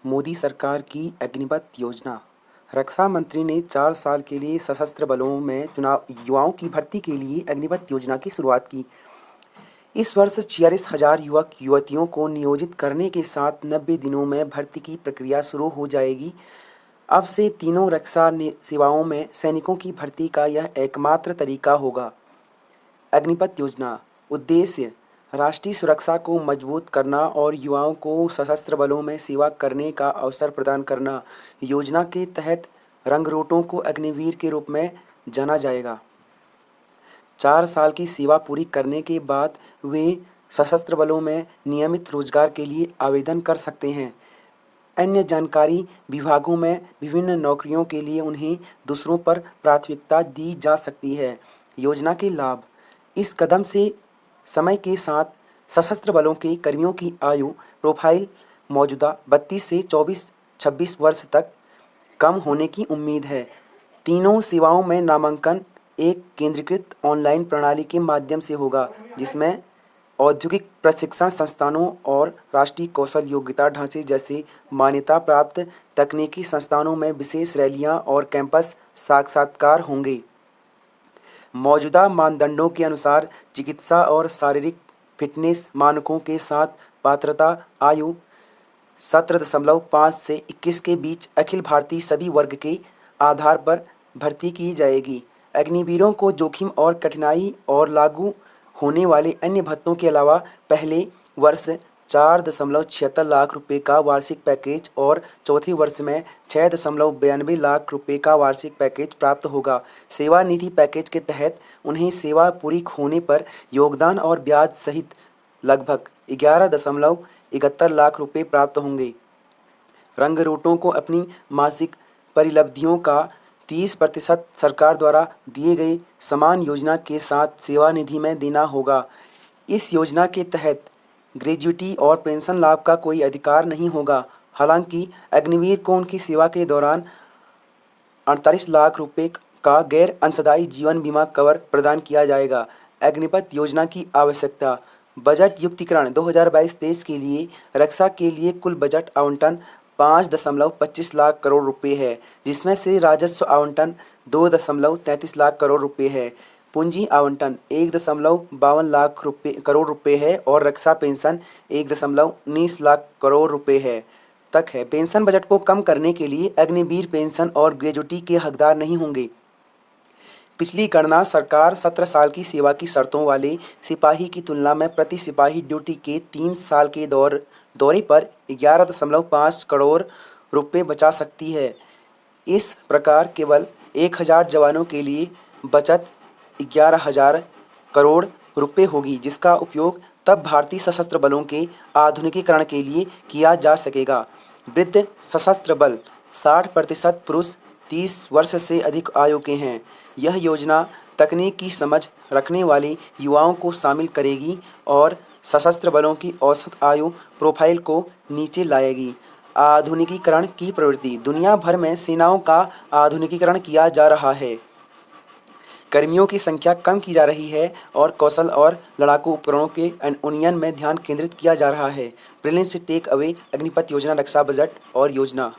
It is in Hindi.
मोदी सरकार की अग्निपथ योजना। रक्षा मंत्री ने 4 साल के लिए सशस्त्र बलों में चुनाव युवाओं की भर्ती के लिए अग्निपथ योजना की शुरुआत की। इस वर्ष 46,000 युवक युवतियों को नियोजित करने के साथ 90 दिनों में भर्ती की प्रक्रिया शुरू हो जाएगी। अब से तीनों रक्षा सेवाओं में सैनिकों की भर्ती का यह एकमात्र तरीका होगा। अग्निपथ योजना उद्देश्य राष्ट्रीय सुरक्षा को मजबूत करना और युवाओं को सशस्त्र बलों में सेवा करने का अवसर प्रदान करना। योजना के तहत रंगरूटों को अग्निवीर के रूप में जाना जाएगा। 4 साल की सेवा पूरी करने के बाद वे सशस्त्र बलों में नियमित रोजगार के लिए आवेदन कर सकते हैं। अन्य जानकारी विभागों में विभिन्न नौकरियों के लिए उन्हें दूसरों पर प्राथमिकता दी जा सकती है। योजना के लाभ। इस कदम से समय के साथ सशस्त्र बलों के कर्मियों की आयु प्रोफाइल मौजूदा 32 से 24-26 वर्ष तक कम होने की उम्मीद है। तीनों सेवाओं में नामांकन एक केंद्रीकृत ऑनलाइन प्रणाली के माध्यम से होगा, जिसमें औद्योगिक प्रशिक्षण संस्थानों और राष्ट्रीय कौशल योग्यता ढांचे जैसे मान्यता प्राप्त तकनीकी संस्थानों में विशेष रैलियां और कैंपस साक्षात्कार होंगे। मौजूदा मानदंडों के अनुसार चिकित्सा और शारीरिक फिटनेस मानकों के साथ पात्रता आयु 17.5 से 21 के बीच अखिल भारतीय सभी वर्ग के आधार पर भर्ती की जाएगी। अग्निवीरों को जोखिम और कठिनाई और लागू होने वाले अन्य भत्तों के अलावा पहले वर्ष 4.76 लाख रुपए का वार्षिक पैकेज और चौथे वर्ष में 6.92 लाख रुपए का वार्षिक पैकेज प्राप्त होगा। सेवा निधि पैकेज के तहत उन्हें सेवा पूरी होने पर योगदान और ब्याज सहित लगभग 11.71 लाख रुपए प्राप्त होंगे। रंगरूटों को अपनी मासिक परिलब्धियों का 30% सरकार द्वारा दिए गए समान योजना के साथ सेवा निधि में देना होगा। इस योजना के तहत ग्रेजुइटी और पेंशन लाभ का कोई अधिकार नहीं होगा। हालांकि अग्निवीर को उनकी सेवा के दौरान 48 लाख रुपए का गैर अंशदायी जीवन बीमा कवर प्रदान किया जाएगा। अग्निपथ योजना की आवश्यकता। बजट युक्तिकरण 2022-23 के लिए रक्षा के लिए कुल बजट आवंटन 5.25 लाख करोड़ रुपए है, जिसमें से राजस्व आवंटन 2.33 लाख करोड़ रुपए है। पूंजी आवंटन 1.52 लाख करोड़ रुपए है और रक्षा पेंशन 1.19 लाख करोड़ रुपए है तक है। पेंशन बजट को कम करने के लिए अग्निवीर पेंशन और ग्रेजुइटी के हकदार नहीं होंगे। पिछली गणना सरकार 17 साल की सेवा की शर्तों वाले सिपाही की तुलना में प्रति सिपाही ड्यूटी के 3 साल के दौरे पर 11.5 करोड़ रुपए बचा सकती है। इस प्रकार केवल 1,000 जवानों के लिए बचत 11,000 करोड़ रुपए होगी, जिसका उपयोग तब भारतीय सशस्त्र बलों के आधुनिकीकरण के लिए किया जा सकेगा। वृद्ध सशस्त्र बल 60% पुरुष 30 वर्ष से अधिक आयु के हैं। यह योजना तकनीक की समझ रखने वाले युवाओं को शामिल करेगी और सशस्त्र बलों की औसत आयु प्रोफाइल को नीचे लाएगी। आधुनिकीकरण की प्रवृत्ति। दुनिया भर में सेनाओं का आधुनिकीकरण किया जा रहा है। कर्मियों की संख्या कम की जा रही है और कौशल और लड़ाकू उपकरणों के उन्नयन में ध्यान केंद्रित किया जा रहा है। प्रीलिम्स से टेक अवे अग्निपथ योजना रक्षा बजट और योजना।